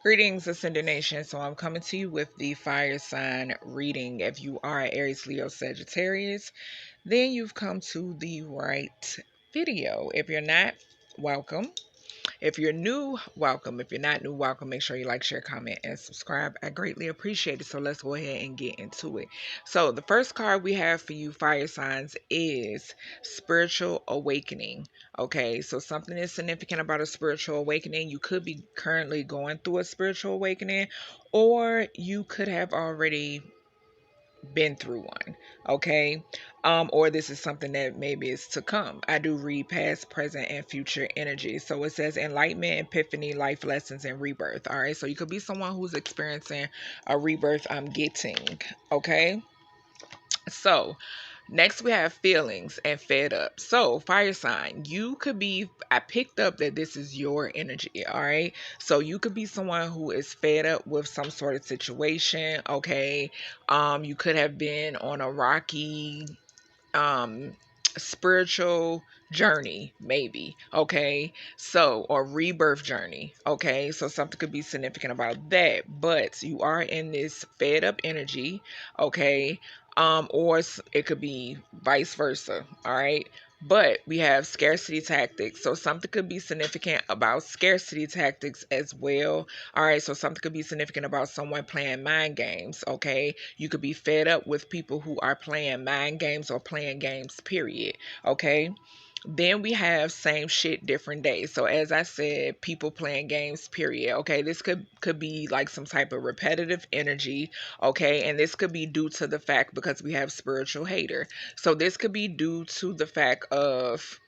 Greetings, Ascended Nation. So I'm coming to you with the fire sign reading. If you are Aries, Leo, Sagittarius, then you've come to the right video. If you're not, welcome. If you're new, welcome. If you're not new, welcome. Make sure you like, share, comment, and subscribe. I greatly appreciate it. So let's go ahead and get into it. So the first card we have for you fire signs is Spiritual Awakening. Okay, so something is significant about a spiritual awakening. You could be currently going through a spiritual awakening, or you could have already been through one. Okay, or this is something that maybe is to come. I do read past, present, and future energy. So it says enlightenment, epiphany, life lessons, and rebirth. All right, so you could be someone who's experiencing a rebirth. I'm getting. Okay, so next we have feelings and fed up. So fire sign, you could be, I picked up that this is your energy. All right, so you could be someone who is fed up with some sort of situation. Okay, you could have been on a rocky spiritual journey, maybe. Okay, so, or rebirth journey. Okay, so something could be significant about that, but you are in this fed up energy. Okay, or it could be vice versa. All right, but we have scarcity tactics, so something could be significant about scarcity tactics as well. All right, so something could be significant about someone playing mind games. Okay, you could be fed up with people who are playing mind games or playing games, period. Okay, then we have same shit, different days. So as I said, people playing games, period. Okay, this could be like some type of repetitive energy. Okay, and this could be due to the fact because we have spiritual hater. So this could be due to the fact of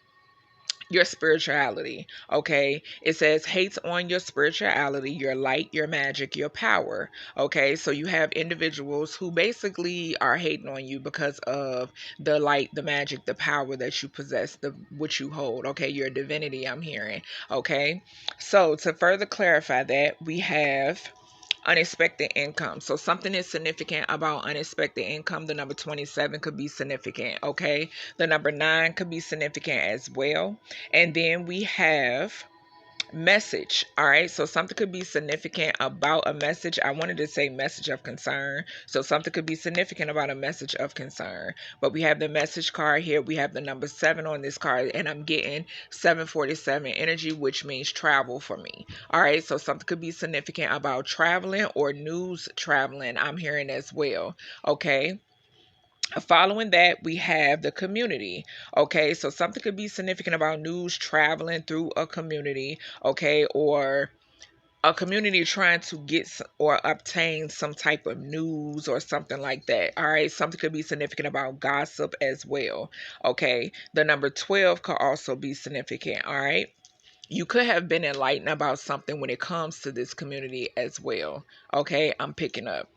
your spirituality. Okay, it says hates on your spirituality, your light, your magic, your power. Okay, so you have individuals who basically are hating on you because of the light, the magic, the power that you possess, the what you hold. Okay, your divinity, I'm hearing. Okay, so to further clarify that, we have unexpected income. So something is significant about unexpected income. The number 27 could be significant. Okay, the number 9 could be significant as well. And then we have message. All right, so something could be significant about a message. I wanted to say message of concern, so something could be significant about a message of concern. But we have the message card here. We have the number 7 on this card, and I'm getting 747 energy, which means travel for me. All right, so something could be significant about traveling or news traveling, I'm hearing as well. Okay, following that, we have the community. Okay, so something could be significant about news traveling through a community. Okay, or a community trying to get or obtain some type of news or something like that. All right, something could be significant about gossip as well. Okay, the number 12 could also be significant. All right, you could have been enlightened about something when it comes to this community as well. Okay, I'm picking up.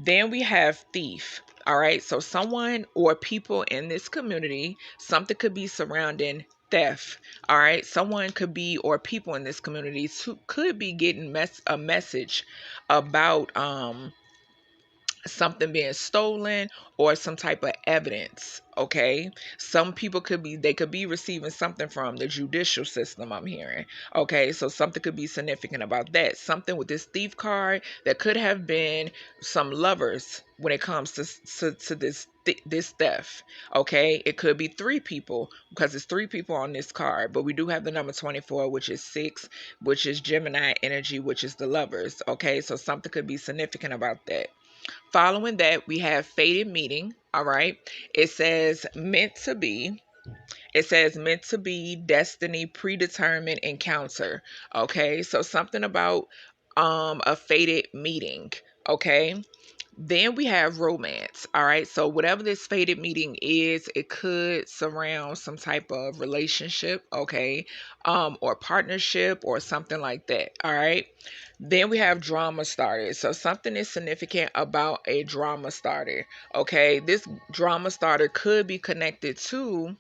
Then we have thief. All right, so someone or people in this community, something could be surrounding theft. All right, someone could be or people in this community could be getting a message about something being stolen or some type of evidence. Okay, some people could be, they could be receiving something from the judicial system, I'm hearing. Okay, so something could be significant about that. Something with this thief card that could have been some lovers when it comes to this theft. Okay, it could be 3 people because it's 3 people on this card, but we do have the number 24, which is 6, which is Gemini energy, which is the lovers. Okay, so something could be significant about that. Following that, we have fated meeting. All right. It says meant to be. It says meant to be, destiny, predetermined encounter. Okay. So something about a fated meeting. Okay. Then we have romance. All right. So whatever this fated meeting is, it could surround some type of relationship, okay, or partnership or something like that. All right. Then we have drama starter. So something is significant about a drama starter. Okay. This drama starter could be connected to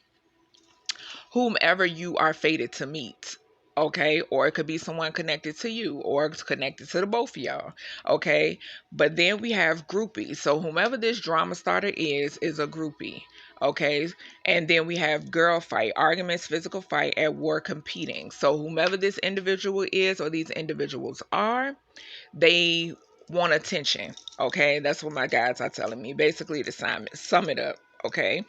whomever you are fated to meet. okay? Or it could be someone connected to you or connected to the both of y'all, okay? But then we have groupies. So whomever this drama starter is a groupie, okay? And then we have girl fight, arguments, physical fight, at war, competing. So whomever this individual is or these individuals are, they want attention, okay? That's what my guides are telling me. Basically, to sum it up, okay?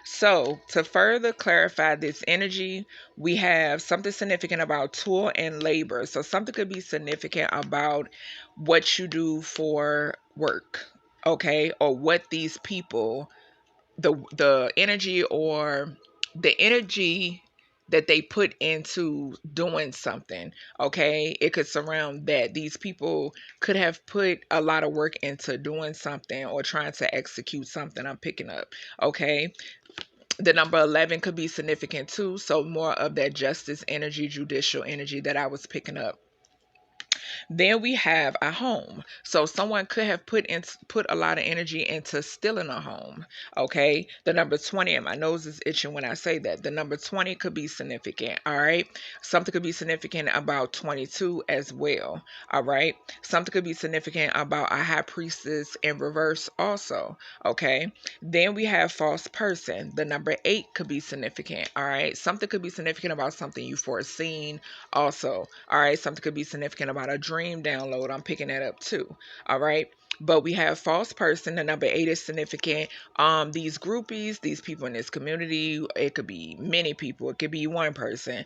So, to further clarify this energy, we have something significant about toil and labor. So, something could be significant about what you do for work, okay? Or what these people, the energy or the energy that they put into doing something, okay? It could surround that. These people could have put a lot of work into doing something or trying to execute something. I'm picking up, okay? The number 11 could be significant too. So more of that justice energy, judicial energy that I was picking up. Then we have a home. So someone could have put a lot of energy into stealing a home. Okay. The number 20, and my nose is itching when I say that. The number 20 could be significant. All right. Something could be significant about 22 as well. All right. Something could be significant about a high priestess in reverse also. Okay. Then we have false person. The number 8 could be significant. All right. Something could be significant about something you foreseen also. All right. Something could be significant about a dream download. I'm picking that up too. All right. But we have false person. The number 8 is significant. These groupies, these people in this community, it could be many people. It could be one person.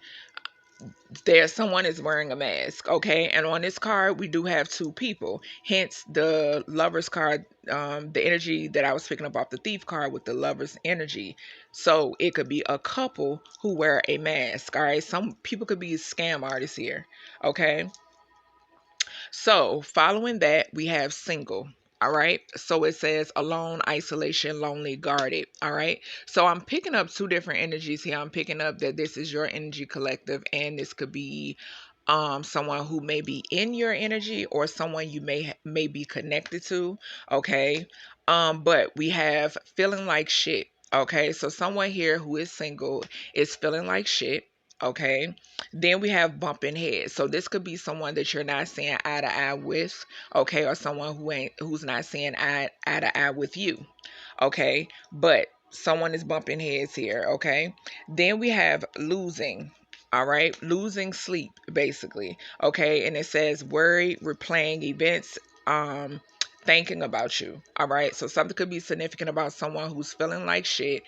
Someone is wearing a mask, okay? And on this card, we do have 2 people. Hence, the lover's card, the energy that I was picking up off the thief card with the lover's energy. So it could be a couple who wear a mask, all right? Some people could be scam artists here, okay? So following that, we have single. All right. So it says alone, isolation, lonely, guarded. All right. So I'm picking up 2 different energies here. I'm picking up that this is your energy collective, and this could be someone who may be in your energy or someone you may be connected to. Okay. But we have feeling like shit. Okay. So someone here who is single is feeling like shit. Okay. Then we have bumping heads. So this could be someone that you're not seeing eye to eye with, okay, or someone who's not seeing eye to eye with you, okay. But someone is bumping heads here, okay. Then we have losing. All right, losing sleep basically, okay, and it says worry, replaying events, thinking about you. All right, so something could be significant about someone who's feeling like shit,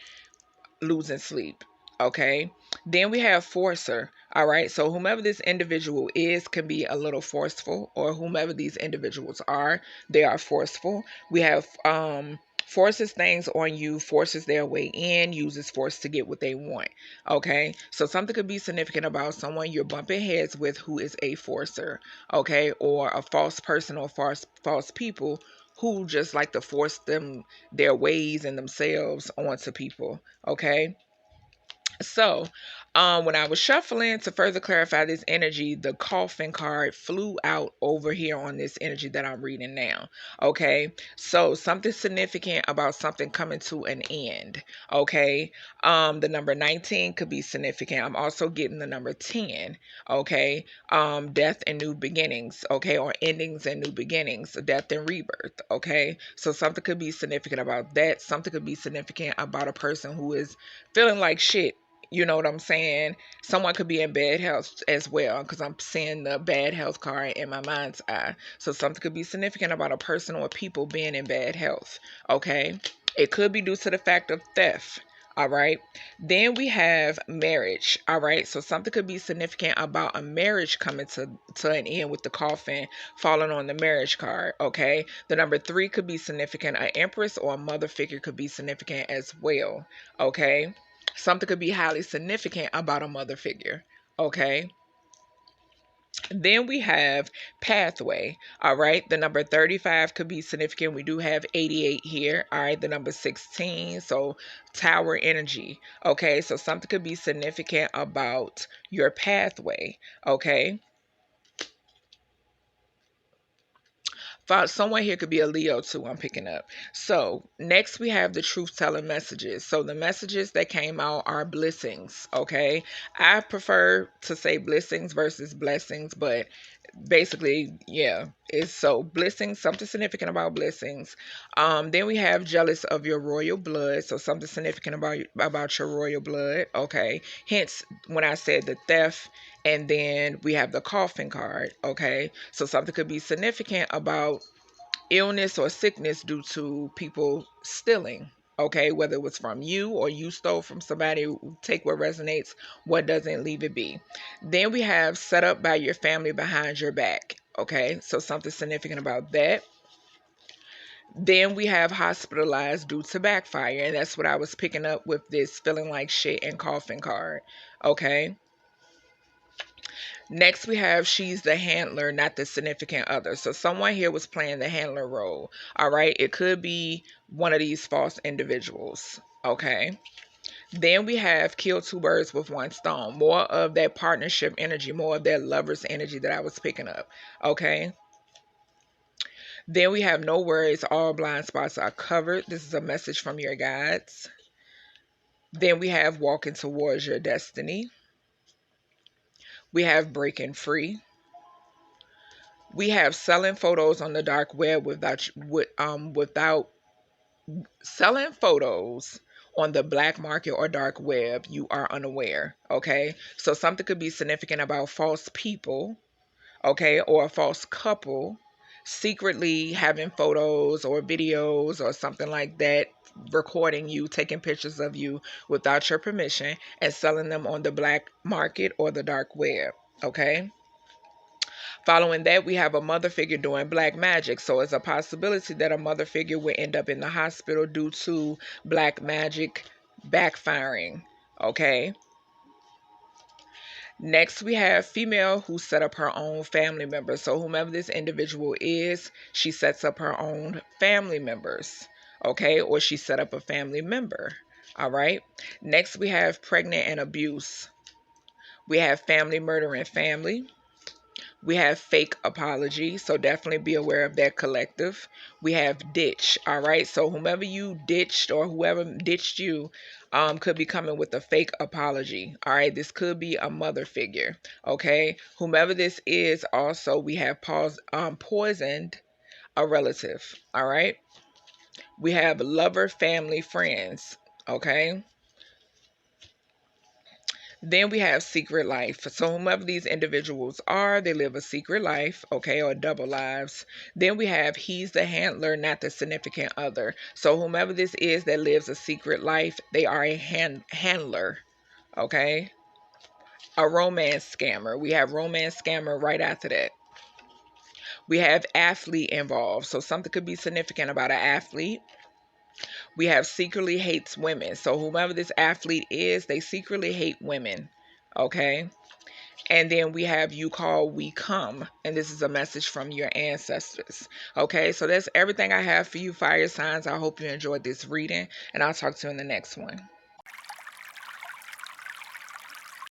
losing sleep. Okay. Then we have forcer. All right. So whomever this individual is can be a little forceful, or whomever these individuals are, they are forceful. We have forces things on you, forces their way in, uses force to get what they want. Okay. So something could be significant about someone you're bumping heads with who is a forcer. Okay. Or a false person or false people who just like to force their ways and themselves onto people. Okay. So, when I was shuffling to further clarify this energy, the coffin card flew out over here on this energy that I'm reading now. Okay. So, something significant about something coming to an end. Okay. The number 19 could be significant. I'm also getting the number 10. Okay. Death and new beginnings. Okay. Or endings and new beginnings, death and rebirth. Okay. So, something could be significant about that. Something could be significant about a person who is feeling like shit. You know what I'm saying? Someone could be in bad health as well, because I'm seeing the bad health card in my mind's eye. So something could be significant about a person or people being in bad health. Okay. It could be due to the fact of theft. All right. Then we have marriage. All right. So something could be significant about a marriage coming to an end with the coffin falling on the marriage card. Okay. The number 3 could be significant. An empress or a mother figure could be significant as well. Okay. Something could be highly significant about a mother figure. Okay. Then we have pathway. All right. The number 35 could be significant. We do have 88 here. All right. The number 16. So tower energy. Okay. So something could be significant about your pathway. Okay. Someone here could be a Leo too, I'm picking up. So next we have the truth telling messages. So the messages that came out are blessings. Okay, I prefer to say blessings versus blessings, but basically, yeah, it's so blessings, something significant about blessings. Then we have jealous of your royal blood, so something significant about your royal blood. Okay, hence when I said the theft. And then we have the coffin card. Okay, so something could be significant about illness or sickness due to people stealing. Okay, whether it was from you or you stole from somebody, take what resonates, what doesn't, leave it be. Then we have set up by your family behind your back. Okay, so something significant about that. Then we have hospitalized due to backfire, and that's what I was picking up with this feeling like shit and coffin card. Okay. Next, we have she's the handler, not the significant other. So someone here was playing the handler role. All right. It could be one of these false individuals. Okay. Then we have kill two birds with one stone. More of that partnership energy, more of that lover's energy that I was picking up. Okay. Then we have no worries. All blind spots are covered. This is a message from your guides. Then we have walking towards your destiny. We have breaking free. We have selling photos on the dark web without selling photos on the black market or dark web. You are unaware. Okay, so something could be significant about false people. Okay, or a false couple secretly having photos or videos or something like that, recording you, taking pictures of you without your permission and selling them on the black market or the dark web. Okay. Following that, we have a mother figure doing black magic. So it's a possibility that a mother figure will end up in the hospital due to black magic backfiring. Okay. Next, we have female who set up her own family members. So whomever this individual is, she sets up her own family members. Okay. Or she set up a family member. All right. Next, we have pregnant and abuse. We have family murdering family. We have fake apology, so definitely be aware of that collective. We have ditch, all right? So whomever you ditched or whoever ditched you could be coming with a fake apology, all right? This could be a mother figure, okay? Whomever this is, also we have poisoned a relative, all right? We have lover, family, friends, okay? Then we have secret life. So whomever these individuals are, they live a secret life, okay, or double lives. Then we have he's the handler, not the significant other. So whomever this is that lives a secret life, they are a handler, okay? A romance scammer. We have romance scammer right after that. We have athlete involved. So something could be significant about an athlete. We have secretly hates women. So whomever this athlete is, they secretly hate women. Okay. And then we have you call we come. And this is a message from your ancestors. Okay. So that's everything I have for you, fire signs. I hope you enjoyed this reading. And I'll talk to you in the next one.